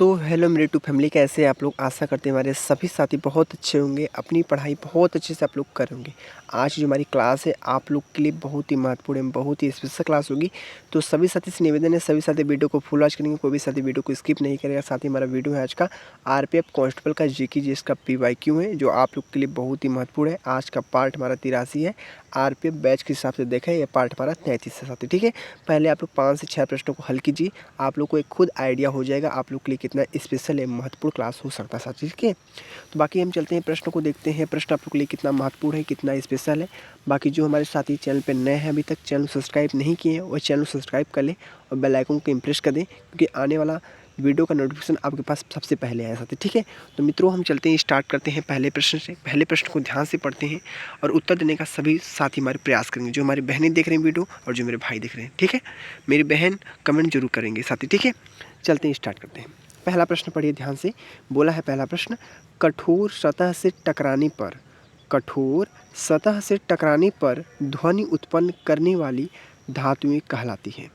Hello मेरे to family, कैसे हैं आप लोग। आशा करते हैं हमारे सभी साथी बहुत अच्छे होंगे, अपनी पढ़ाई बहुत अच्छे से आप लोग कर होंगे। आज जो हमारी क्लास है आप लोग के लिए बहुत ही महत्वपूर्ण है, बहुत ही स्पेशल क्लास होगी। तो सभी साथी से निवेदन है, सभी साथी वीडियो को फुल वॉच करेंगे, कोई भी साथी वीडियो को स्किप नहीं करेगा। साथ ही हमारा वीडियो है आज का आरपीएफ कांस्टेबल का जीके जिसका पीवाईक्यू है, जो आप लोग के लिए बहुत ही महत्वपूर्ण है। आज का पार्ट हमारा 83 है। आरपीएफ बैच के हिसाब से देखें, यह पार्ट हमारा 33 है साथी। ठीक है, पहले आप लोग 5 से 6 प्रश्नों को हल कीजिए, आप लोग को एक खुद आइडिया हो जाएगा आप लोग के लिए कितना स्पेशल है, महत्वपूर्ण क्लास हो सकता है साथी। ठीक है, तो बाकी हम चलते हैं प्रश्नों को देखते हैं, प्रश्न आप लोग के लिए कितना महत्वपूर्ण है, कितना स्पेशल है। बाकी जो हमारे साथी चैनल पर नए हैं, अभी तक चैनल सब्सक्राइब नहीं किए हैं, वो चैनल सब्सक्राइब कर लें और बेल आइकन को इम्प्रेस कर दें, क्योंकि आने वाला वीडियो का नोटिफिकेशन आपके पास सबसे पहले आया साथी। ठीक है, तो मित्रों हम चलते हैं, स्टार्ट करते हैं पहले प्रश्न से। पहले प्रश्न को ध्यान से पढ़ते हैं और उत्तर देने का सभी साथी हमारे प्रयास करेंगे, जो हमारी बहनें देख रहे हैं वीडियो और जो मेरे भाई देख रहे हैं। ठीक है, मेरी बहन कमेंट जरूर करेंगे साथी। ठीक है, चलते हैं, स्टार्ट करते हैं। पहला प्रश्न पढ़िए ध्यान से। बोला है पहला प्रश्न, कठोर सतह से टकराने पर, कठोर सतह से टकराने पर ध्वनि उत्पन्न करने वाली धातुएं कहलाती हैं।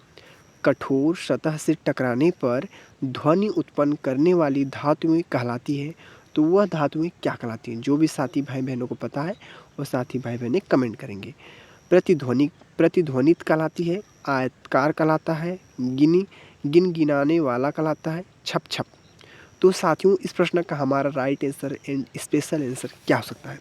कठोर सतह से टकराने पर ध्वनि उत्पन्न करने वाली धातुएं कहलाती हैं। तो वह धातुएं क्या कहलाती हैं? जो भी साथी भाई बहनों को पता है वो साथी भाई बहनें कमेंट करेंगे। प्रतिध्वनित कहलाती है, आयतकार कहलाता है, गिनगिनाने वाला कहलाता है, छप छप। तो साथियों इस प्रश्न का हमारा right answer and special answer क्या हो सकता है?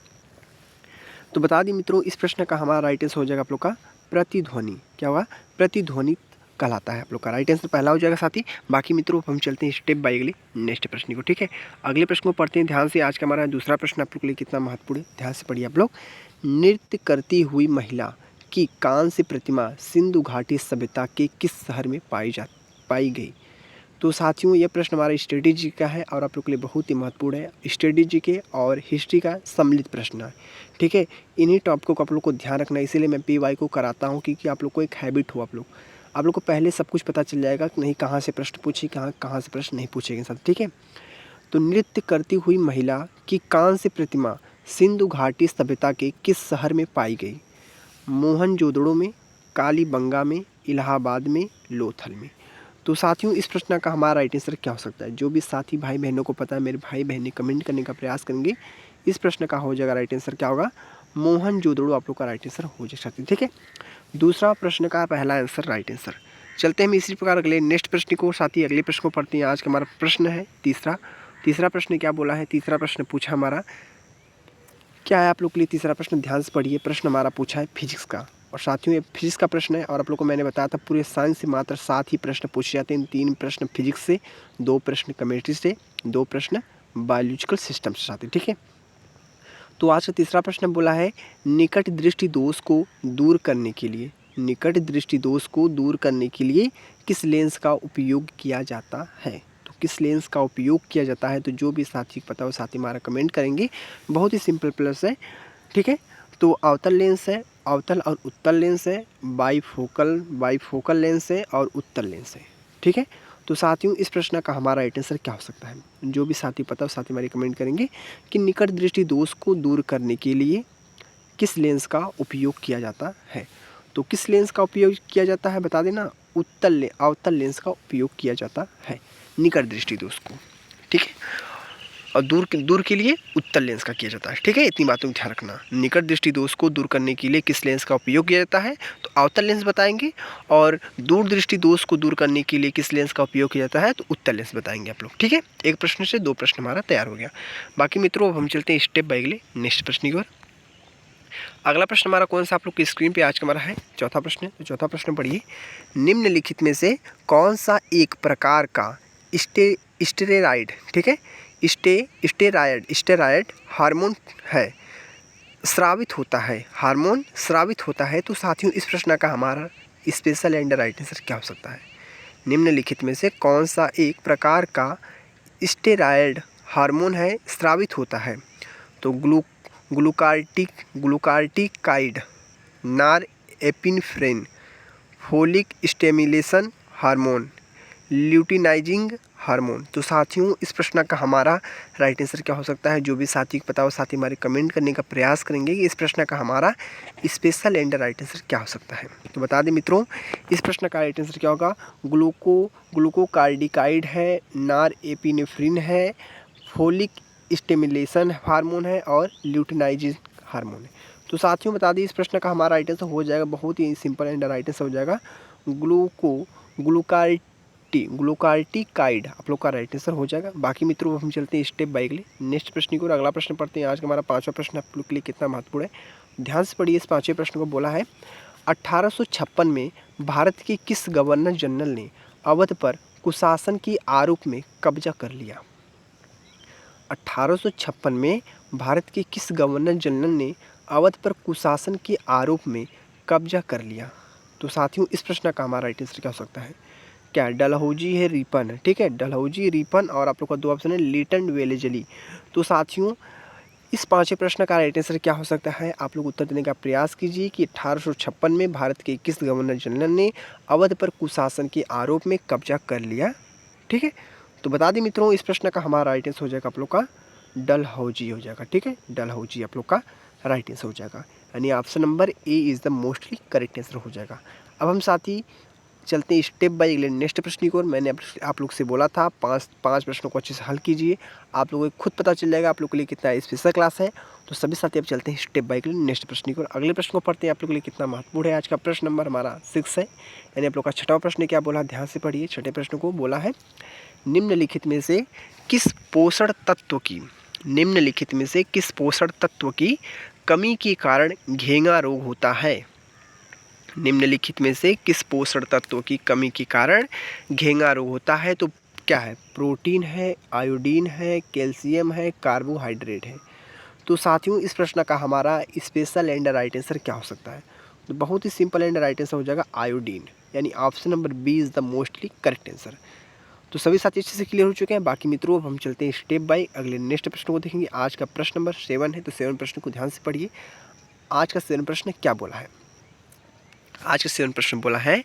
तो बता दी मित्रों, इस प्रश्न का हमारा राइट आंसर हो जाएगा आप लोग का प्रतिध्वनि। क्या होगा? प्रतिध्वनित कहलाता है आप लोग का राइट आंसर पहला हो जाएगा साथी। बाकी मित्रों हम चलते हैं स्टेप बाय अगले नेक्स्ट प्रश्न को। ठीक है, अगले प्रश्न को पढ़ते हैं ध्यान से। आज का हमारा दूसरा प्रश्न आप लोग के लिए कितना महत्वपूर्ण है, ध्यान से पढ़िए आप लोग। नृत्य करती हुई महिला की कांस्य प्रतिमा सिंधु घाटी सभ्यता के किस शहर में पाई गई? तो साथियों ये प्रश्न हमारा स्ट्रेटेजी का है और आप लोग के लिए बहुत ही महत्वपूर्ण है। स्ट्रेटेजी के और हिस्ट्री का सम्मिलित प्रश्न है। ठीक है, इन्हीं टॉपिकों को आप लोग को ध्यान रखना है, इसीलिए मैं पीवाई को कराता हूँ, क्योंकि आप लोग को एक हैबिट हो, आप लोग को पहले सब कुछ पता चल जाएगा कि नहीं कहाँ से प्रश्न पूछे, कहाँ से प्रश्न नहीं पूछेंगे साथ। ठीक है, तो नृत्य करती हुई महिला की कांस्य प्रतिमा सिंधु घाटी सभ्यता के किस शहर में पाई गई? मोहनजोदड़ो में, कालीबंगा में, इलाहाबाद में, लोथल में। तो साथियों इस प्रश्न का हमारा राइट आंसर क्या हो सकता है? जो भी साथी भाई बहनों को पता है, मेरे भाई बहनें कमेंट करने का प्रयास करेंगे। इस प्रश्न का हो जाएगा राइट आंसर क्या होगा? मोहनजोदड़ो आप लोग का राइट आंसर हो जाए। ठीक है, दूसरा प्रश्न का पहला आंसर राइट आंसर। चलते हैं हम इसी प्रकार अगले नेक्स्ट प्रश्न को साथी, अगले प्रश्न को पढ़ते हैं। आज का हमारा प्रश्न है तीसरा प्रश्न क्या बोला है? तीसरा प्रश्न पूछा हमारा क्या है आप लोग के लिए? तीसरा प्रश्न ध्यान से पढ़िए। प्रश्न हमारा पूछा है फिजिक्स का, और साथियों ये फिजिक्स का प्रश्न है और आप लोग को मैंने बताया था पूरे साइंस से मात्र 7 ही प्रश्न पूछे जाते हैं। 3 प्रश्न फिजिक्स से, 2 प्रश्न केमिस्ट्री से, 2 प्रश्न बायोलॉजिकल सिस्टम से साथी। ठीक है, तो आज का तीसरा प्रश्न बोला है निकट दृष्टि दोष को दूर करने के लिए, निकट दृष्टि दोष को दूर करने के लिए किस लेंस का उपयोग किया जाता है? तो किस लेंस का उपयोग किया जाता है? तो जो भी साथी को पता हो साथी हमारा कमेंट करेंगे। बहुत ही सिंपल प्लस है। ठीक है, तो अवतल लेंस है, अवतल और उत्तल लेंस है, बाईफोकल लेंस है और उत्तल लेंस है। ठीक है, तो साथियों इस प्रश्न का हमारा राइट आंसर क्या हो सकता है? जो भी साथी पता हो साथी हमारी कमेंट करेंगे कि निकट दृष्टि दोष को दूर करने के लिए किस लेंस का उपयोग किया जाता है? तो किस लेंस का उपयोग किया जाता है बता देना। अवतल लेंस का उपयोग किया जाता है निकट दृष्टि दोष को। ठीक है, और दूर के लिए उत्तल लेंस का किया जाता है। ठीक है, इतनी बातों को ध्यान रखना। निकट दृष्टि दोष को दूर करने के लिए किस लेंस का उपयोग किया जाता है? तो अवतल लेंस बताएंगे, और दूर दृष्टि दोष को दूर करने के लिए किस लेंस का उपयोग किया जाता है? तो उत्तल लेंस बताएंगे आप लोग। ठीक है, एक प्रश्न से 2 प्रश्न हमारा तैयार हो गया। बाकी मित्रों अब हम चलते हैं स्टेप बाय अगले नेक्स्ट प्रश्न की ओर। अगला प्रश्न हमारा कौन सा आप लोग की स्क्रीन पे आज का हमारा है चौथा प्रश्न है। तो चौथा प्रश्न पढ़िए, निम्नलिखित में से कौन सा एक प्रकार का स्टेरॉइड, ठीक है, स्टेरॉइड हार्मोन है, स्रावित होता है, हार्मोन स्रावित होता है? तो साथियों इस प्रश्न का हमारा स्पेशल एंड राइट आंसर क्या हो सकता है? निम्नलिखित में से कौन सा एक प्रकार का स्टेरॉइड हार्मोन है, स्रावित होता है? तो ग्लूकार्टिकाइड, नार epinephrine, folic stimulation hormone, luteinizing hormone. तो साथियों इस प्रश्न का हमारा राइट आंसर क्या हो सकता है? जो भी साथी को पता हो साथी हमारे कमेंट करने का प्रयास करेंगे कि इस प्रश्न का हमारा स्पेशल एंड राइट आंसर क्या हो सकता है। तो बता दें मित्रों, इस प्रश्न का राइट आंसर क्या होगा? ग्लूकोकार्डिकाइड है, नार एपिनेफ्रिन है, फोलिक स्टिमुलेशन हार्मोन है और ल्यूटिनाइजिंग हार्मोन है। तो साथियों बता दें इस प्रश्न का हमारा राइट आंसर हो जाएगा, बहुत ही सिंपल एंड राइट आंसर हो जाएगा ग्लूकार्टिकाइड आप लोग का राइट आंसर हो जाएगा। बाकी मित्रों हम चलते हैं स्टेप बाय अगले नेक्स्ट प्रश्न की ओर। अगला प्रश्न पढ़ते हैं। आज का हमारा 5वां प्रश्न आप लोग के लिए कितना महत्वपूर्ण है, ध्यान से पढ़िए। इस 5वें प्रश्न को बोला है 1856 में भारत के किस गवर्नर जनरल ने अवध पर कुशासन के आरोप में कब्जा कर लिया? 1856 में भारत के किस गवर्नर जनरल ने अवध पर कुशासन के आरोप में कब्जा कर लिया? तो साथियों इस प्रश्न का हमारा राइट आंसर क्या हो सकता है? क्या डलहौजी है, रिपन है? ठीक है, डलहौजी, रिपन और आप लोग का 2 ऑप्शन है लीटन वेलेजली। तो साथियों इस 5वें प्रश्न का राइट आंसर क्या हो सकता है? आप लोग उत्तर देने का प्रयास कीजिए कि 1856 में भारत के किस गवर्नर जनरल ने अवध पर कुशासन के आरोप में कब्जा कर लिया? ठीक है, तो बता दें मित्रों इस प्रश्न का हमारा राइट आंसर हो जाएगा आप लोग का डलहौजी हो जाएगा। ठीक है, डलहौजी आप लोग का राइट आंसर हो जाएगा, यानी option number A is the mostly correct answer हो जाएगा। अब हम साथी चलते हैं स्टेप बाय अगले नेक्स्ट प्रश्न की ओर। मैंने आप लोग से बोला था पाँच प्रश्नों को अच्छे से हल कीजिए, आप लोगों को खुद पता चल जाएगा आप लोग के लिए कितना स्पेशल क्लास है। तो सभी साथी अब चलते हैं स्टेप बाय अगले नेक्स्ट प्रश्न की ओर। अगले प्रश्न को पढ़ते हैं, आप लोग के लिए कितना महत्वपूर्ण है। आज का प्रश्न नंबर हमारा 6 है, यानी आप लोग का 6वां प्रश्न क्या बोला, ध्यान से पढ़िए। 6ठे प्रश्न को बोला है निम्नलिखित में से किस पोषण तत्व की कमी के कारण घेंगा रोग होता है? निम्नलिखित में से किस पोषण तत्व की कमी के कारण घेंगा रोग होता है? तो क्या है? प्रोटीन है, आयोडीन है, कैल्शियम है, कार्बोहाइड्रेट है। तो साथियों इस प्रश्न का हमारा स्पेशल एंड राइट आंसर क्या हो सकता है? तो बहुत ही सिंपल एंड राइट आंसर हो जाएगा आयोडीन, यानी option number B is the mostly correct answer. तो सभी साथी अच्छे से क्लियर हो चुके हैं। बाकी मित्रों अब हम चलते हैं स्टेप बाय अगले नेक्स्ट प्रश्न को देखेंगे। आज का प्रश्न नंबर 7 है, तो 7 प्रश्न को ध्यान से पढ़िए। आज का 7 प्रश्न क्या बोला है? आज का 7 प्रश्न बोला है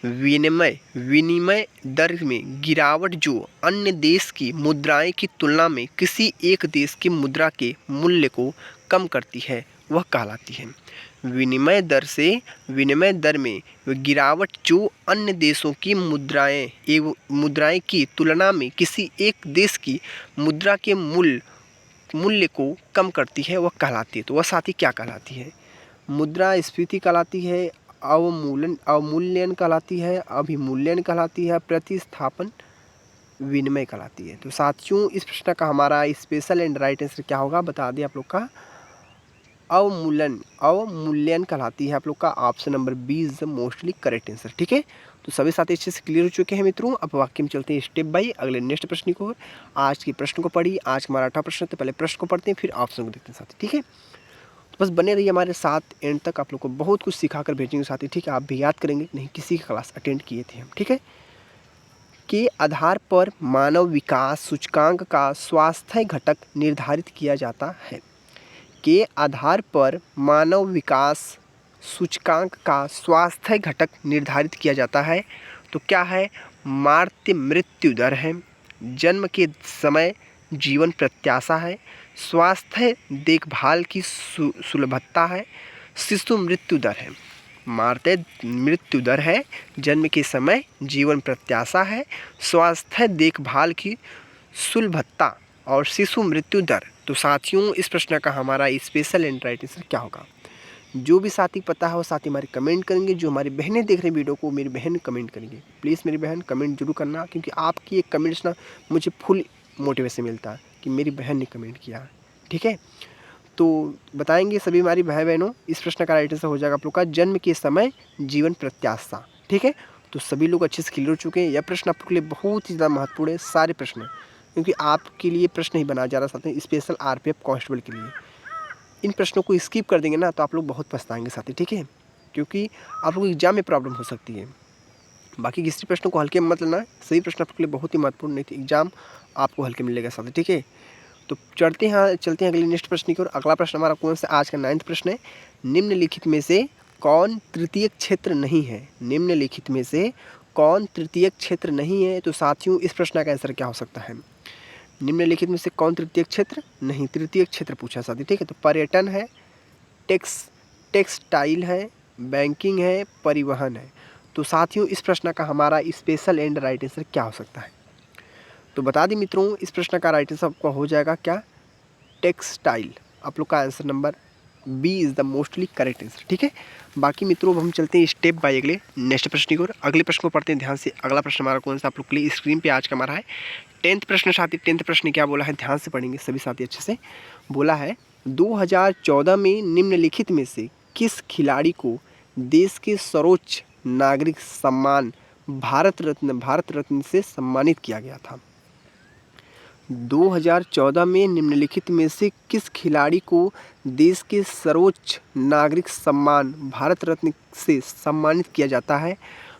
विनिमय दर में गिरावट जो अन्य देश की मुद्राएं की तुलना में किसी एक देश की मुद्रा के मूल्य को कम करती है वह कहलाती है। विनिमय दर में गिरावट जो अन्य देशों की मुद्राएं की तुलना में किसी एक देश की मुद्रा के मूल्य को कम करती है वह कहलाती है। तो वह साथी क्या कहलाती है? मुद्रास्फीति कहलाती है, अवमूल्यन कहलाती है, अभिमूल्यन कहलाती है, प्रतिस्थापन विनिमय कहलाती है। तो साथियों इस प्रश्न का हमारा स्पेशल एंड राइट आंसर क्या होगा बता दें आप लोग का अवमूल्यन कहलाती है। आप लोग का option number B is the mostly correct answer. ठीक है, तो सभी साथी अच्छे से क्लियर हो चुके हैं मित्रों। अब वाक्य में चलते हैं स्टेप बाय अगले नेक्स्ट प्रश्न को। आज के प्रश्न को पढ़िए। आज हमारा 8वां प्रश्न, तो पहले प्रश्न को पढ़ते हैं फिर ऑप्शन को देखते हैं साथी। ठीक है, तो बस बने रहिए हमारे साथ एंड तक, आप लोग को बहुत कुछ सिखा कर भेजेंगे साथी। ठीक है, आप भी याद करेंगे नहीं किसी की क्लास अटेंड किए थे हम। ठीक है, के आधार पर मानव विकास सूचकांक का स्वास्थ्य घटक निर्धारित किया जाता है। के आधार पर मानव विकास सूचकांक का स्वास्थ्य घटक निर्धारित किया जाता है। तो क्या है? मातृ मृत्यु दर है, जन्म के समय जीवन प्रत्याशा है, स्वास्थ्य देखभाल की सुलभता है, शिशु मृत्यु दर है। मातृ मृत्यु दर है, जन्म के समय जीवन प्रत्याशा है, स्वास्थ्य देखभाल की सुलभता और शिशु मृत्यु दर। तो साथियों इस प्रश्न का हमारा स्पेशल एंड राइट आंसर क्या होगा? जो भी साथी पता है वो साथी हमारे कमेंट करेंगे। जो हमारी बहनें देख रहे हैं वीडियो को, मेरी बहन कमेंट करेंगे। प्लीज़ मेरी बहन कमेंट जरूर करना, क्योंकि आपकी एक कमेंट्स ना मुझे फुल मोटिवेशन मिलता है कि मेरी बहन ने कमेंट किया। ठीक है, तो बताएंगे सभी हमारी भाई बहनों। इस प्रश्न का राइट आंसर हो जाएगा आप लोग का जन्म के समय जीवन प्रत्याशा। ठीक है, तो सभी लोग अच्छे से क्लियर हो चुके हैं। यह प्रश्न आपके लिए बहुत ही ज़्यादा महत्वपूर्ण है, सारे प्रश्न, क्योंकि आपके लिए प्रश्न ही बनाया जा रहा साथी स्पेशल आरपीएफ कांस्टेबल के लिए। इन प्रश्नों को स्किप कर देंगे ना तो आप लोग बहुत पछताएंगे साथी। ठीक है, क्योंकि आप लोग एग्जाम में प्रॉब्लम हो सकती है। बाकी किसी प्रश्न को हल्के में मत लेना, सही प्रश्न आपके लिए बहुत ही महत्वपूर्ण, नहीं तो एग्जाम आपको हल्के मिलेगा साथी। ठीक है, तो चलते हैं अगले नेक्स्ट प्रश्न की ओर। अगला प्रश्न हमारा कौन सा? आज का 9वां प्रश्न है निम्नलिखित में से कौन तृतीयक क्षेत्र नहीं है? निम्नलिखित में से कौन तृतीयक क्षेत्र नहीं है? तो साथियों इस प्रश्न का आंसर क्या हो सकता है? निम्नलिखित में से कौन तृतीयक क्षेत्र नहीं? तृतीयक क्षेत्र पूछा साथी, ठीक है। तो पर्यटन है, टेक्सटाइल है, बैंकिंग है, परिवहन है। तो साथियों इस प्रश्न का हमारा स्पेशल एंड राइट आंसर क्या हो सकता है? तो बता दें मित्रों, इस प्रश्न का राइट आंसर आपका हो जाएगा क्या? टेक्सटाइल। आप लोग का answer number B is the mostly correct answer, ठीक है। बाकी मित्रों अब हम चलते हैं स्टेप बाय अगले नेक्स्ट प्रश्न की ओर। अगले प्रश्न को पढ़ते हैं ध्यान से। अगला प्रश्न हमारा कौन सा आप लोग के लिए स्क्रीन पे आज का हमारा है 10th प्रश्न साथी। 10th प्रश्न क्या बोला है, ध्यान से पढ़ेंगे सभी साथी अच्छे से। बोला है 2014 में निम्नलिखित में से किस खिलाड़ी को देश के सर्वोच्च नागरिक सम्मान भारत रत्न से सम्मानित किया गया था? 2014 में निम्नलिखित में से किस खिलाड़ी को देश के सर्वोच्च नागरिक सम्मान भारत रत्न से सम्मानित किया जाता है?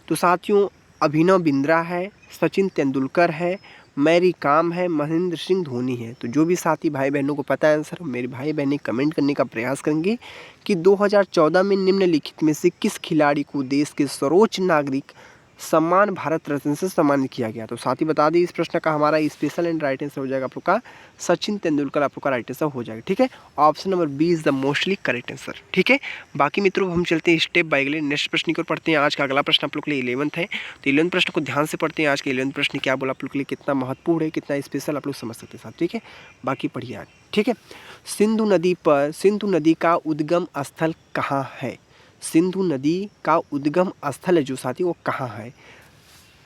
तो साथियों अभिनव बिंद्रा है, सचिन तेंदुलकर है, मैरी कॉम है, महेंद्र सिंह धोनी है। तो जो भी साथी भाई बहनों को पता है आंसर, मेरे भाई बहनें कमेंट करने का प्रयास करेंगे कि 2014 में निम्नलिखित में से किस खिलाड़ी को देश के सर्वोच्च नागरिक सम्मान भारत रत्न से सम्मानित किया गया? तो साथ ही बता दें इस प्रश्न का हमारा स्पेशल एंड राइट आंसर हो जाएगा आप लोग का सचिन तेंदुलकर, आप लोग का राइट आंसर हो जाएगा, ठीक है। Option number B is the mostly correct answer, ठीक है। बाकी मित्रों हम चलते हैं स्टेप बाय अगले नेक्स्ट प्रश्न की ओर पढ़ते हैं। आज का अगला प्रश्न आप लोग के लिए 11th है, तो 11th प्रश्न को ध्यान से पढ़ते हैं। आज के 11th प्रश्न क्या बोला आप लोग के लिए, कितना महत्वपूर्ण है, कितना स्पेशल आप लोग समझ सकते हैं साथ, ठीक है। बाकी पढ़िए आज, ठीक है। सिंधु नदी का उद्गम स्थल कहाँ है? सिंधु नदी का उद्गम स्थल है जो साथी वो कहाँ है?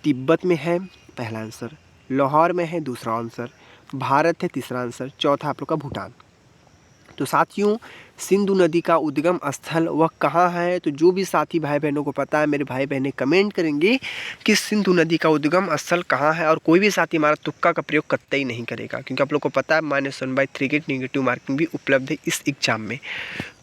तिब्बत में है पहला आंसर, लाहौर में है दूसरा आंसर, भारत है तीसरा आंसर, चौथा आप लोग का भूटान। तो साथियों सिंधु नदी का उद्गम स्थल वह कहाँ है? तो जो भी साथी भाई बहनों को पता है मेरे भाई बहनें कमेंट करेंगे कि सिंधु नदी का उद्गम स्थल कहाँ है। और कोई भी साथी हमारा तुक्का का प्रयोग कतई नहीं करेगा, क्योंकि आप लोग को पता है -1/3 के नेगेटिव मार्किंग भी उपलब्ध है इस एग्जाम में।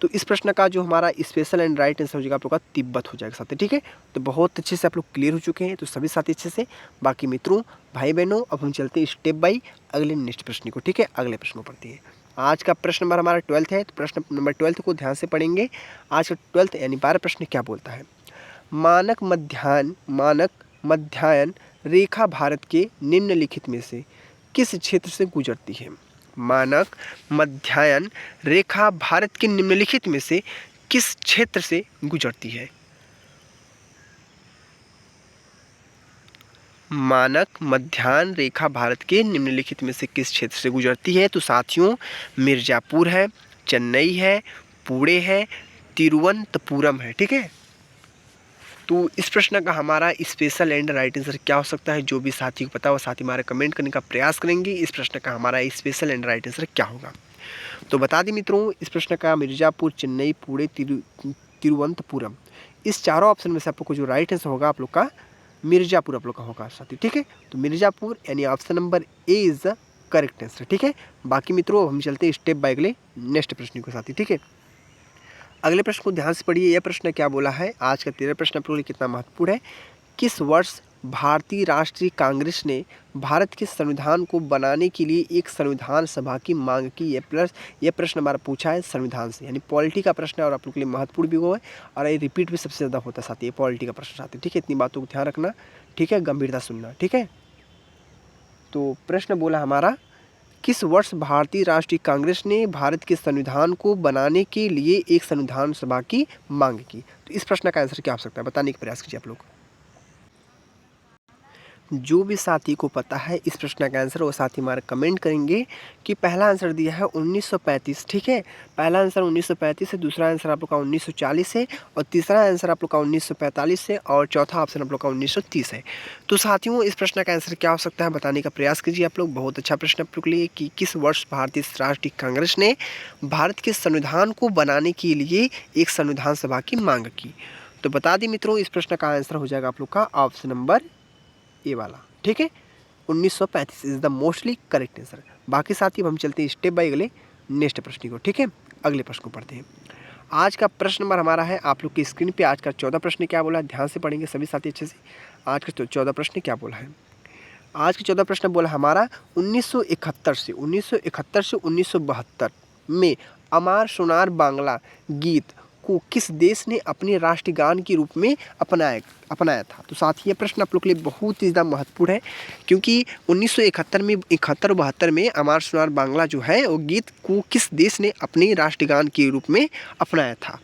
तो इस प्रश्न का जो हमारा स्पेशल एंड राइट आंसर हो जाएगा आप लोग का तिब्बत हो जाएगा साथी, ठीक है। तो बहुत अच्छे से आप लोग क्लियर हो चुके हैं, तो सभी साथी अच्छे से। बाकी मित्रों भाई बहनों अब हम चलते हैं स्टेप बाई अगले नेक्स्ट प्रश्न को, ठीक है। अगले प्रश्न को पढ़ते हैं। आज का प्रश्न नंबर हमारा 12th है, तो प्रश्न नंबर 12th को ध्यान से पढ़ेंगे। आज का 12th यानी 12 प्रश्न क्या बोलता है? मानक मध्यायन रेखा भारत के निम्नलिखित में से किस क्षेत्र से गुजरती है? मानक मध्यायन रेखा भारत के निम्नलिखित में से किस क्षेत्र से गुजरती है? मानक मध्याह्न रेखा भारत के निम्नलिखित में से किस क्षेत्र से गुजरती है? तो साथियों मिर्ज़ापुर है, चेन्नई है, पुणे है, तिरुवनंतपुरम है, ठीक है। तो इस प्रश्न का हमारा स्पेशल एंड राइट आंसर क्या हो सकता है? जो भी साथी को पता है वो साथी हमारे कमेंट करने का प्रयास करेंगे। इस प्रश्न का हमारा स्पेशल एंड राइट आंसर क्या होगा? तो बता दें मित्रों इस प्रश्न का मिर्ज़ापुर, चेन्नई, पुणे, तिरुवनंतपुरम, इस चारों ऑप्शन में से आप लोग को जो राइट आंसर होगा आप लोग का मिर्ज़ापुर आप लोग का होगा साथी, ठीक है। तो मिर्ज़ापुर यानी option number A is the correct answer, ठीक है। बाकी मित्रों हम चलते हैं स्टेप बाय अगले नेक्स्ट प्रश्न को साथी, ठीक है। अगले प्रश्न को ध्यान से पढ़िए। यह प्रश्न क्या बोला है? आज का 13 प्रश्न आप लोगों के लिए कितना महत्वपूर्ण है? किस वर्ष भारतीय राष्ट्रीय कांग्रेस ने भारत के संविधान को बनाने के लिए एक संविधान सभा की मांग की? यह प्रश्न हमारा पूछा है संविधान से, यानी पॉलिटी का प्रश्न है और आप लोग के लिए महत्वपूर्ण भी वो है और ये रिपीट भी सबसे ज़्यादा होता है साथ ही पॉलिटी का प्रश्न साथ ही, ठीक है। इतनी बातों को ध्यान रखना, ठीक है, गंभीरता सुनना, ठीक है। तो प्रश्न बोला हमारा किस वर्ष भारतीय राष्ट्रीय कांग्रेस ने भारत के संविधान को बनाने के लिए एक संविधान सभा की मांग की? तो इस प्रश्न का आंसर क्या हो सकता है? बताने का प्रयास कीजिए आप लोग। जो भी साथी को पता है इस प्रश्न का आंसर वो साथी हमारा कमेंट करेंगे कि पहला आंसर दिया है 1935, ठीक है। पहला आंसर 1935 है, दूसरा आंसर आप लोग का 1940 है और तीसरा आंसर आप लोग का 1945 है और चौथा ऑप्शन आप लोग का 1930 है। तो साथियों इस प्रश्न का आंसर क्या हो सकता है? बताने का प्रयास कीजिए आप लोग। बहुत अच्छा प्रश्न आप लोग के लिए कि किस वर्ष भारतीय राष्ट्रीय कांग्रेस ने भारत के संविधान को बनाने के लिए एक संविधान सभा की मांग की? तो बता दें मित्रों इस प्रश्न का आंसर हो जाएगा आप लोग का ऑप्शन नंबर ए वाला, ठीक है। 1935 is the mostly correct answer. बाकी साथी हम चलते हैं स्टेप बाय अगले नेक्स्ट प्रश्न को, ठीक है। अगले प्रश्न को पढ़ते हैं। आज का प्रश्न नंबर हमारा है आप लोग की स्क्रीन पे। आज का 14 प्रश्न क्या बोला है? ध्यान से पढ़ेंगे सभी साथी अच्छे से। आज का 14 प्रश्न क्या बोला है? आज का 14 प्रश्न बोला हमारा 1971 से 1972 में अमार सोनार बांग्ला गीत को किस देश ने अपने राष्ट्रगान के रूप में अपनाया था? तो साथ ही ये प्रश्न आप लोग के लिए बहुत ही ज़्यादा महत्वपूर्ण है, क्योंकि 1971 में अमार सुनार बांग्ला जो है वो गीत को किस देश ने अपने राष्ट्रगान के रूप में अपनाया था?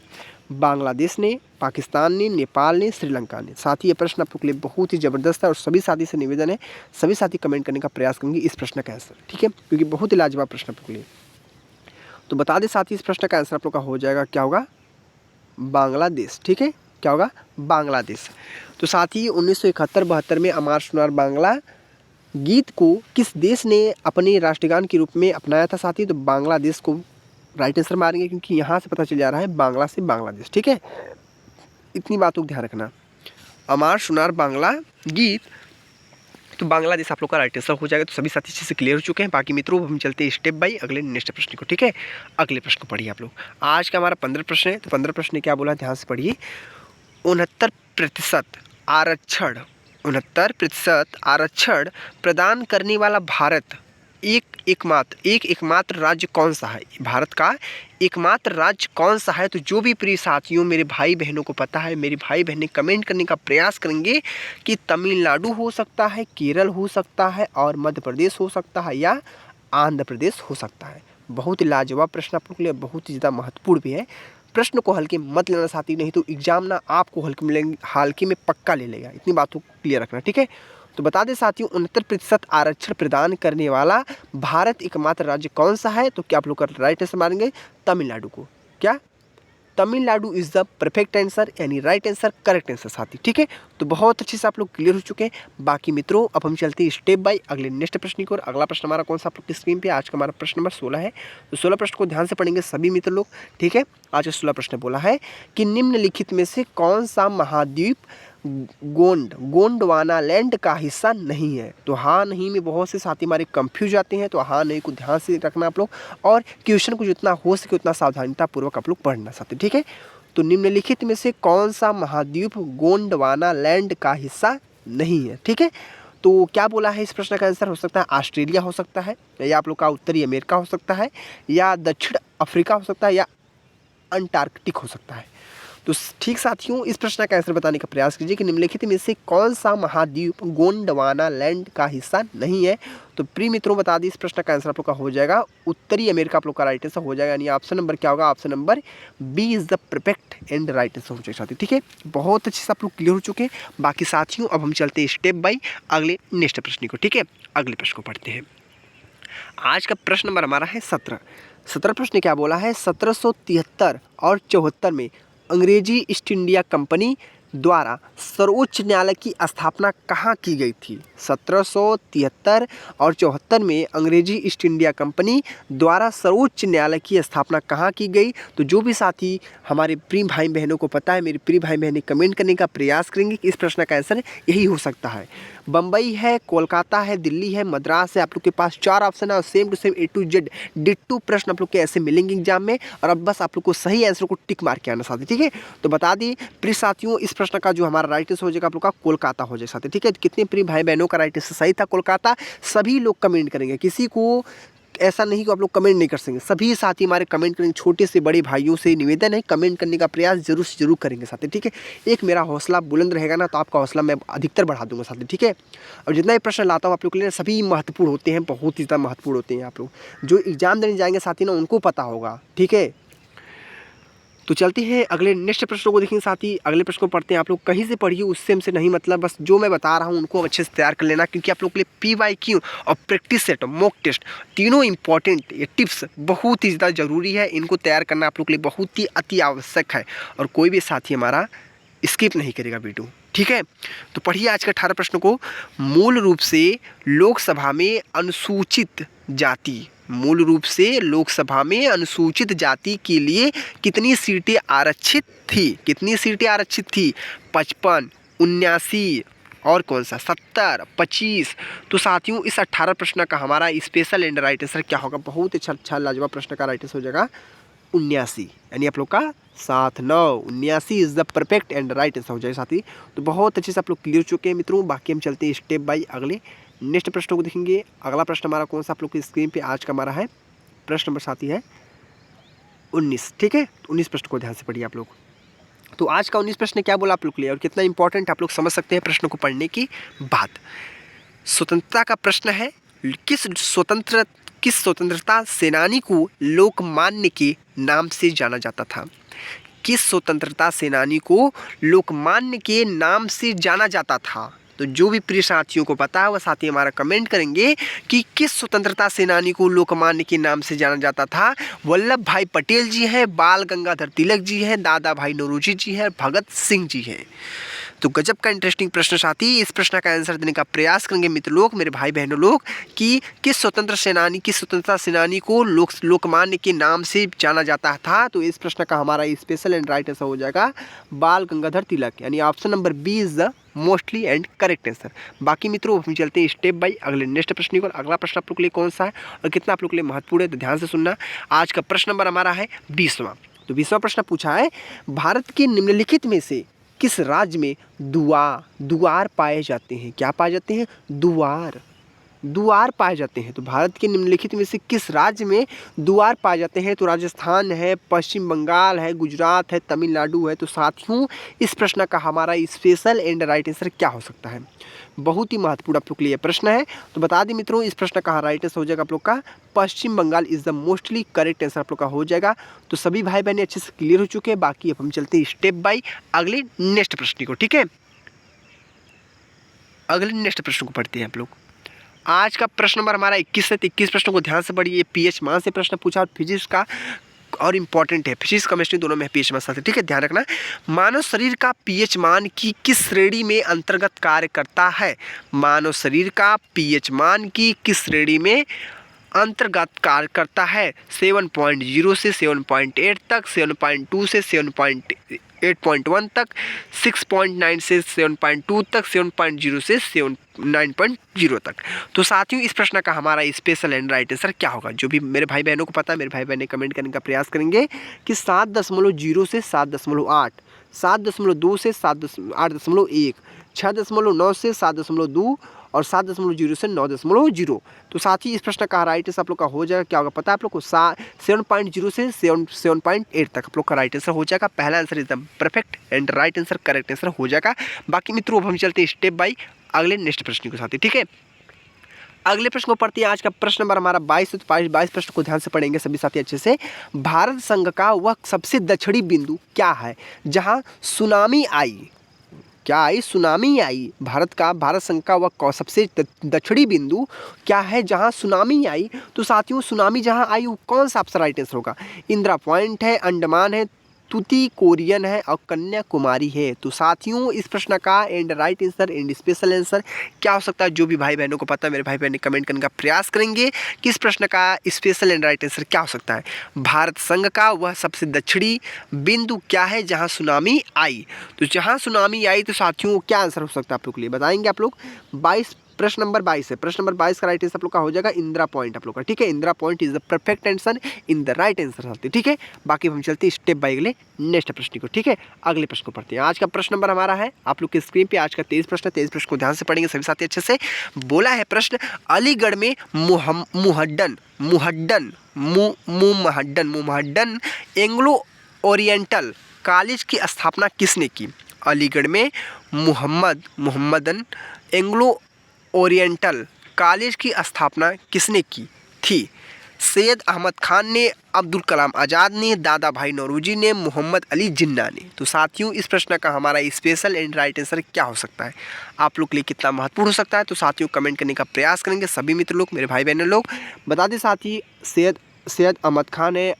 बांग्लादेश ने, पाकिस्तान ने, नेपाल ने, श्रीलंका ने। साथ ही ये प्रश्न आप लोग के लिए बहुत ही ज़बरदस्त है और सभी साथी से निवेदन है, सभी साथी कमेंट करने का प्रयास करेंगे इस प्रश्न का आंसर, ठीक है, क्योंकि बहुत ही लाजवाब प्रश्न आप लोग के लिए। तो बता दें साथी, इस प्रश्न का आंसर आप लोग का हो जाएगा, क्या होगा? बांग्लादेश, ठीक है, क्या होगा? बांग्लादेश। तो साथ ही 1971-72 में अमार सुनार बांग्ला गीत को किस देश ने अपने राष्ट्रगान के रूप में अपनाया था साथी? तो बांग्लादेश को राइट आंसर मारेंगे, क्योंकि यहाँ से पता चल जा रहा है बांग्ला से बांग्लादेश, ठीक है, इतनी बातों का ध्यान रखना। अमार सुनार बांग्ला गीत, तो बांग्लादेश आप लोग का राइट आंसर हो जाएगा। तो सभी साथी चीज़ से क्लियर हो चुके हैं। बाकी मित्रों हम चलते हैं स्टेप बाय अगले नेक्स्ट प्रश्न को, ठीक है। अगले प्रश्न को पढ़िए आप लोग। आज का हमारा 15 प्रश्न है, तो 15 प्रश्न ने क्या बोला, ध्यान से पढ़िए। 69% आरक्षण 69% आरक्षण प्रदान करने वाला भारत एकमात्र राज्य कौन सा है? भारत का एकमात्र राज्य कौन सा है? तो जो भी प्रिय साथियों मेरे भाई बहनों को पता है, मेरे भाई बहनें कमेंट करने का प्रयास करेंगे कि तमिलनाडु हो सकता है, केरल हो सकता है, और मध्य प्रदेश हो सकता है, या आंध्र प्रदेश हो सकता है। बहुत ही लाजवाब प्रश्न आप लोग के लिए, बहुत ही ज़्यादा महत्वपूर्ण भी है। प्रश्न को हल्के मत लेना साथी, नहीं तो एग्जाम ना आपको हल्के में पक्का ले लेगा, इतनी बातों को क्लियर रखना, ठीक है। तो बता दें साथियों, 69% आरक्षण प्रदान करने वाला भारत एकमात्र राज्य कौन सा है? तो क्या आप लोग का राइट आंसर मारेंगे? तमिलनाडु को। क्या? Tamil Nadu is the perfect answer, यानी राइट आंसर, करेक्ट आंसर साथी, ठीक है। तो बहुत अच्छे से आप लोग क्लियर हो चुके हैं। बाकी मित्रों अब हम चलते हैं स्टेप बाय अगले नेक्स्ट प्रश्न की ओर। अगला प्रश्न हमारा कौन सा आप लोग की स्क्रीन पे? आज का हमारा प्रश्न नंबर 16 है। तो 16 प्रश्न को ध्यान से पढ़ेंगे सभी मित्र लोग, ठीक है। आज का 16 प्रश्न बोला है कि निम्नलिखित में से कौन सा महाद्वीप गोंडवाना लैंड का हिस्सा नहीं है? तो हाँ नहीं में बहुत से साथी हमारे कंफ्यूज जाते हैं, तो हाँ नहीं को ध्यान से रखना आप लोग, और क्वेश्चन को जितना हो सके उतना सावधानीतापूर्वक आप लोग पढ़ना साथी, ठीक है। तो निम्नलिखित में से कौन सा महाद्वीप गोंडवाना लैंड का हिस्सा नहीं है, ठीक है। तो क्या बोला है? इस प्रश्न का आंसर हो सकता है ऑस्ट्रेलिया हो सकता है, या आप लोग का उत्तरी अमेरिका हो सकता है, या दक्षिण अफ्रीका हो सकता है, या अंटार्कटिक हो सकता है। तो ठीक साथियों, इस प्रश्न का आंसर बताने का प्रयास कीजिए कि निम्नलिखित में से कौन सा महाद्वीप गोंडवाना लैंड का हिस्सा नहीं है? तो प्रिय मित्रों बता दी, इस प्रश्न का आंसर आप लोग का हो जाएगा उत्तरी अमेरिका, आप लोग का राइट आंसर हो जाएगा, यानी ऑप्शन नंबर क्या होगा? Option number B is the perfect and right answer हो जाएगा साथी, ठीक है। बहुत अच्छे से आप लोग क्लियर हो चुके हैं। बाकी साथियों अब हम चलते हैं स्टेप बाय अगले नेक्स्ट प्रश्न को, ठीक है। अगले प्रश्न को पढ़ते हैं। आज का प्रश्न नंबर हमारा है 17 प्रश्न क्या बोला है? 1773 और 74 में अंग्रेजी ईस्ट इंडिया कंपनी द्वारा सर्वोच्च न्यायालय की स्थापना कहाँ की गई थी? 1773 और 74 में अंग्रेजी ईस्ट इंडिया कंपनी द्वारा सर्वोच्च न्यायालय की स्थापना कहाँ की गई? तो जो भी साथी हमारे प्रिय भाई बहनों को पता है, मेरे प्रिय भाई बहनें कमेंट करने का प्रयास करेंगे कि इस प्रश्न का आंसर यही हो सकता है। बम्बई है, कोलकाता है, दिल्ली है, मद्रास है। आप लोग के पास 4 ऑप्शन है और same to same A to Z ditto प्रश्न आप लोग के ऐसे मिलेंगे एग्जाम में, और अब बस आप लोग को सही आंसर को टिक मार के आना साथी, ठीक है। तो बता दी प्रिय साथियों, इस प्रश्न का जो हमारा राइट आंसर हो जाएगा आप लोग का कोलकाता हो जाएगा साथी, ठीक है। कितने प्रिय भाई बहनों का राइट आंसर सही था? कोलकाता। सभी लोग कमेंट करेंगे, किसी को ऐसा नहीं कि आप लोग कमेंट नहीं कर सकेंगे, सभी साथी हमारे कमेंट करेंगे। छोटे से बड़े भाइयों से निवेदन है, कमेंट करने का प्रयास जरूर से जरूर करेंगे साथी, ठीक है। एक मेरा हौसला बुलंद रहेगा ना, तो आपका हौसला मैं अधिकतर बढ़ा दूंगा साथी, ठीक है। और जितना भी प्रश्न लाता हूँ आप लोग के लिए सभी महत्वपूर्ण होते हैं, बहुत ही ज़्यादा महत्वपूर्ण होते हैं। आप लोग जो एग्जाम देने जाएंगे साथी ना, उनको पता होगा, ठीक है। तो चलते हैं अगले नेक्स्ट प्रश्नों को देखेंगे साथी। अगले प्रश्न को पढ़ते हैं। आप लोग कहीं से पढ़िए, उससे हमसे नहीं मतलब, बस जो मैं बता रहा हूँ उनको अच्छे से तैयार कर लेना, क्योंकि आप लोग के लिए PYQ और प्रैक्टिस सेट, मॉक टेस्ट, तीनों इंपॉर्टेंट ये टिप्स बहुत ही ज़्यादा जरूरी है। इनको तैयार करना आप लोग के लिए बहुत ही अति आवश्यक है, और कोई भी साथी हमारा स्किप नहीं करेगा वीडियो, ठीक है। तो पढ़िए आज का 18 प्रश्न को। मूल रूप से लोकसभा में अनुसूचित जाति के लिए कितनी सीटें आरक्षित थी? कितनी सीटें आरक्षित थी? 55, 79 और कौन सा 70, 25। तो साथियों इस 18 प्रश्न का हमारा स्पेशल एंड राइट आंसर क्या होगा? बहुत अच्छा लाजवाब प्रश्न का राइट आंसर हो जाएगा 79, यानी आप लोग का 7, 9, 79 is the perfect and right answer हो जाएगा साथी। तो बहुत अच्छे से आप लोग क्लियर चुके हैं मित्रों। बाकी हम चलते हैं स्टेप बाय अगले नेक्स्ट प्रश्न को देखेंगे। अगला प्रश्न हमारा कौन सा आप लोग की स्क्रीन पे आज का हमारा है प्रश्न नंबर साथी है 19, ठीक है। 19 प्रश्न को ध्यान से पढ़िए आप लोग। तो आज का 19 प्रश्न क्या बोला आप लोग के लिए और कितना इंपॉर्टेंट आप लोग समझ सकते हैं प्रश्न को पढ़ने की बाद। स्वतंत्रता का प्रश्न है, किस स्वतंत्रता सेनानी को लोकमान्य के नाम से जाना जाता था? किस स्वतंत्रता सेनानी को लोकमान्य के नाम से जाना जाता था? तो जो भी प्रिय साथियों को पता है वह साथी हमारा कमेंट करेंगे कि किस स्वतंत्रता सेनानी को लोकमान्य के नाम से जाना जाता था। वल्लभ भाई पटेल जी हैं, बाल गंगाधर तिलक जी हैं, दादा भाई नौरोजी जी हैं, भगत सिंह जी हैं। तो गजब का इंटरेस्टिंग प्रश्न साथी। इस प्रश्न का आंसर देने का प्रयास करेंगे मित्र लोग, मेरे भाई बहनों लोग, कि किस स्वतंत्रता सेनानी को लोकमान्य के नाम से जाना जाता था। तो इस प्रश्न का हमारा स्पेशल एंड राइट आंसर हो जाएगा बाल गंगाधर तिलक, यानी option number B is the mostly and correct answer. बाकी मित्रों हम चलते हैं स्टेप बाय अगले नेक्स्ट प्रश्न को। अगला प्रश्न आप लोग के लिए कौन सा है और कितना आप लोग के लिए महत्वपूर्ण है, तो ध्यान से सुनना। आज का प्रश्न नंबर हमारा है 20वां। तो 20वां प्रश्न पूछा है, भारत के निम्नलिखित में से किस राज्य में दुआर पाए जाते हैं? क्या पाए जाते हैं? दुआर पाए जाते हैं। तो भारत के निम्नलिखित में से किस राज्य में दुआर पाए जाते हैं? तो राजस्थान है, पश्चिम बंगाल है, गुजरात है, तमिलनाडु है। तो साथियों इस प्रश्न का हमारा स्पेशल एंड राइट आंसर क्या हो सकता है? बहुत ही महत्वपूर्ण आप लोग के लिए प्रश्न है। तो बता दें मित्रों, इस प्रश्न का राइट आंसर हो जाएगा आप लोग का Paschim Bangal is the mostly correct answer आप लोग का हो जाएगा। तो सभी भाई बहनें अच्छे से क्लियर हो चुके हैं। बाकी अब हम चलते हैं स्टेप बाय अगले नेक्स्ट प्रश्न को, ठीक है। अगले नेक्स्ट प्रश्न को पढ़ते हैं आप लोग। आज का प्रश्न नंबर हमारा 21 से 21 प्रश्नों को ध्यान से पढ़िए। पीएच मान से प्रश्न पूछा और फिजिक्स का और इंपॉर्टेंट है, फिजिक्स केमिस्ट्री दोनों में पीएच मान साथ है, ठीक है। ध्यान रखना, मानव शरीर का पीएच मान की किस श्रेणी में अंतर्गत कार्य करता है? मानव शरीर का पीएच मान की किस श्रेणी में अंतर्गत कार्य करता है? 7.0 से 7.8 तक, 7.2 से 7.8.1 तक, 6.9 से 7.2 तक, 7.0 से 9.0 तक। तो साथियों इस प्रश्न का हमारा स्पेशल एंड राइट आंसर क्या होगा? जो भी मेरे भाई बहनों को पता है, मेरे भाई बहनें कमेंट करने का प्रयास करेंगे कि 7.0 से 7.8, 7.2 से 8.1, 6.9 से 7.2 और 7.0 से 9.0। तो साथ ही इस प्रश्न का राइट आंसर आप लोग का हो जाएगा, क्या होगा पता है आप लोग को? 7.0 से 7.8 तक आप लोग का राइट आंसर हो जाएगा। पहला आंसर एकदम perfect and right answer correct answer हो जाएगा। बाकी मित्रों अब हम चलते हैं स्टेप बाय अगले नेक्स्ट प्रश्न के साथ ही, ठीक है। अगले प्रश्न को पढ़ते हैं। आज का प्रश्न नंबर हमारा 22 प्रश्न को ध्यान से पढ़ेंगे सभी साथी अच्छे से। भारत संघ का वह सबसे दक्षिणी बिंदु क्या है जहां सुनामी आई? क्या आई? सुनामी आई। भारत संघ का वह सबसे दक्षिणी बिंदु क्या है जहां सुनामी आई? तो साथियों सुनामी जहां आई वो कौन सा आपका राइट आंसर होगा? इंदिरा पॉइंट है, अंडमान है, तुतीकोरियन है और कन्याकुमारी है। तो साथियों इस प्रश्न का and right answer and special answer क्या हो सकता है? जो भी भाई बहनों को पता है, मेरे भाई बहन कमेंट करने का प्रयास करेंगे कि इस प्रश्न का स्पेशल एंड राइट आंसर क्या हो सकता है। भारत संघ का वह सबसे दक्षिणी बिंदु क्या है जहां सुनामी आई? तो जहां सुनामी आई तो साथियों क्या आंसर हो सकता है आप लोग के लिए बताएंगे आप लोग। प्रश्न नंबर 22 है। प्रश्न नंबर 22 का राइट आंसर आप लोग का हो जाएगा इंदिरा पॉइंट आप लोग का, ठीक है। Indira point is the perfect answer in the right answer, ठीक है। बाकी हम चलते हैं स्टेप बाय अगले नेक्स्ट प्रश्न को, ठीक है। अगले प्रश्न को पढ़ते हैं। आज का प्रश्न नंबर हमारा है आप लोग की स्क्रीन पे आज का 23 प्रश्न। 23 प्रश्न को ध्यान से पढ़ेंगे सभी साथी अच्छे से। बोला है प्रश्न, अलीगढ़ में मुहड्डन एंग्लो ओरिएंटल कॉलेज की स्थापना किसने की? अलीगढ़ में मुहम्मदन एंग्लो ओरिएंटल कॉलेज की स्थापना किसने की थी? सैयद अहमद खान ने, अब्दुल कलाम आज़ाद ने, दादा भाई नौरोजी ने, मोहम्मद अली जिन्ना ने। तो साथियों इस प्रश्न का हमारा स्पेशल एंड राइट आंसर क्या हो सकता है? आप लोग के लिए कितना महत्वपूर्ण हो सकता है? तो साथियों कमेंट करने का प्रयास करेंगे सभी मित्र लोग, मेरे भाई बहन लोग। बता दें साथी सैयद अहमद खान है,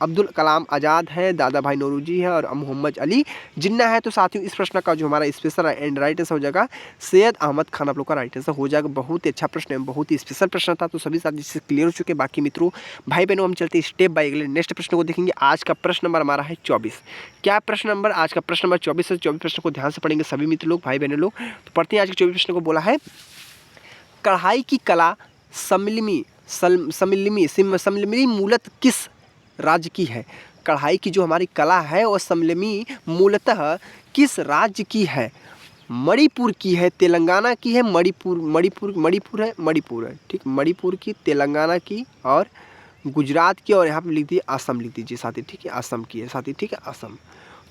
अब्दुल कलाम आज़ाद है, दादा भाई नौरोजी है और मोहम्मद अली जिन्ना है। तो साथियों इस प्रश्न का जो हमारा स्पेशल एंड राइट आंसर हो जाएगा सैयद अहमद खान आप लोग का राइट आंसर हो जाएगा। बहुत ही अच्छा प्रश्न है, बहुत ही स्पेशल प्रश्न था। तो सभी साथी इससे क्लियर हो चुके हैं। बाकी मित्रों भाई बहनों हम चलते हैं स्टेप बाय अगले नेक्स्ट प्रश्न को देखेंगे। आज का प्रश्न नंबर हमारा है 24। क्या प्रश्न नंबर? आज का प्रश्न नंबर 24 है। 24 प्रश्न को ध्यान से पढ़ेंगे सभी मित्र लोग, भाई बहनों लोग। तो पढ़ते हैं आज के 24 प्रश्न को। बोला है कढ़ाई की कला समलिमी मूलतः किस राज्य की है? कढ़ाई की जो हमारी कला है वो समलिमी मूलतः किस राज्य की है? मणिपुर की है, तेलंगाना की है, मणिपुर है, ठीक, मणिपुर की, तेलंगाना की और गुजरात की, और यहाँ पे लिख दीजिए असम लिख दीजिए साथी, ठीक है, असम की है साथी, ठीक है, असम।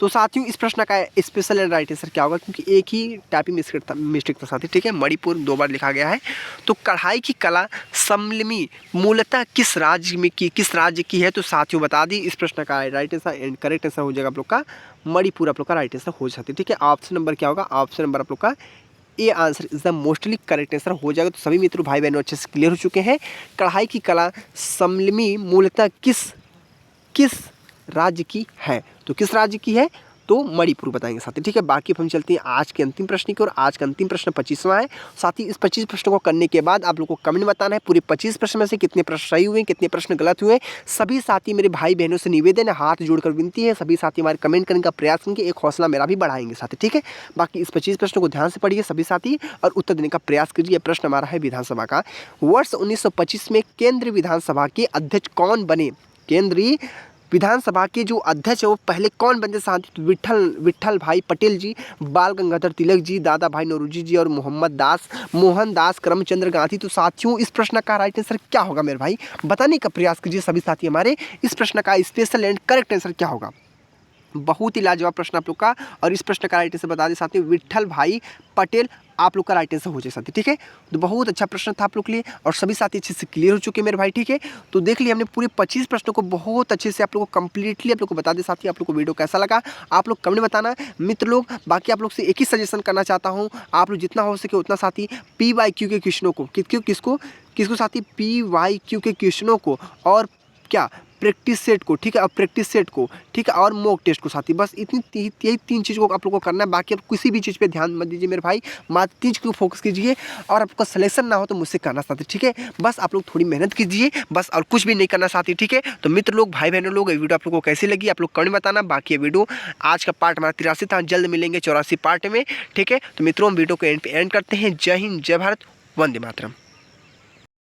तो साथियों इस प्रश्न का स्पेशल एंड राइट आंसर क्या होगा, क्योंकि एक ही टाइपिंग मिस्टेक था साथी, ठीक है, मणिपुर 2 बार लिखा गया है। तो कढ़ाई की कला समलिमी मूलतः किस राज्य की है, तो साथियों बता दी इस प्रश्न का right answer and correct answer हो जाएगा आप लोग का मणिपुर, आप लोग का राइट आंसर हो जाती है, ठीक है। ऑप्शन नंबर क्या होगा, ऑप्शन नंबर आप लोग का A answer is the mostly correct answer हो जाएगा। तो सभी मित्रों भाई बहनों अच्छे से क्लियर हो चुके हैं। कढ़ाई की कला समलिमी मूलतः किस राज्य की है, तो किस राज्य की है, तो मणिपुर बताएंगे साथी, ठीक है। बाकी अब हम चलते हैं आज के अंतिम प्रश्न की, और आज का अंतिम प्रश्न 25वां है साथी। इस 25 प्रश्नों को करने के बाद आप लोगों को कमेंट बताना है पूरे 25 प्रश्न में से कितने प्रश्न सही हुए, कितने प्रश्न गलत हुए। सभी साथी मेरे भाई बहनों से निवेदन है, हाथ जोड़कर विनती है, सभी साथी हमारे कमेंट करने का प्रयास करेंगे, एक हौसला मेरा भी बढ़ाएंगे साथी, ठीक है। बाकी इस 25 प्रश्नों को ध्यान से पढ़िए सभी साथी और उत्तर देने का प्रयास कीजिए। प्रश्न हमारा है विधानसभा का, वर्ष 1925 में केंद्रीय विधानसभा के अध्यक्ष कौन बने, केंद्रीय विधानसभा के जो अध्यक्ष है वो पहले कौन बनते साथी, तो विट्ठल भाई पटेल जी, बाल गंगाधर तिलक जी, दादा भाई नौरोजी जी और मोहन दास करमचंद्र गांधी। तो साथियों इस प्रश्न का राइट आंसर क्या होगा मेरे भाई, बताने का प्रयास कीजिए सभी साथी हमारे, इस प्रश्न का स्पेशल एंड करेक्ट आंसर क्या होगा। बहुत ही लाजवाब प्रश्न आप लोग का, और इस प्रश्न का राइट आंसर बता दें साथियों विट्ठल भाई पटेल आप लोग का राइट आंसर हो जाए साथी, ठीक है। तो बहुत अच्छा प्रश्न था आप लोग के लिए, और सभी साथी अच्छे से क्लियर हो चुके हैं मेरे भाई, ठीक है। तो देख लिया हमने पूरे 25 प्रश्नों को बहुत अच्छे से आप लोग को कंप्लीटली आप लोग को बता दें साथी। आप लोग को वीडियो कैसा लगा आप लोग कमेंट बताना मित्र लोग। बाकी आप लोग से एक ही सजेशन करना चाहता हूँ, आप लोग जितना हो सके उतना साथी PYQ के क्वेश्चनों को किसको साथी PYQ के क्वेश्चनों को, और क्या प्रैक्टिस सेट को, ठीक है, अब प्रैक्टिस सेट को, ठीक है, और मॉक टेस्ट को साथी, बस यही 3 चीज़ों को आप लोगों को करना है। बाकी आप किसी भी चीज़ पे ध्यान मत दीजिए मेरे भाई, मात्र 3 को फोकस कीजिए, और आपका सिलेक्शन ना हो तो मुझसे करना साथी, ठीक है। बस आप लोग थोड़ी मेहनत कीजिए बस, और कुछ भी नहीं करना साथी, ठीक है। तो मित्र लोग भाई बहनों लोग ये वीडियो आप लोग को कैसी लगी आप लोग कमेंट बताना। बाकी ये वीडियो आज का पार्ट हमारा 83 था, जल्द मिलेंगे 84 पार्ट में, ठीक है। तो मित्रों हम वीडियो को एंड करते हैं। जय हिंद, जय भारत, वंदे मातरम।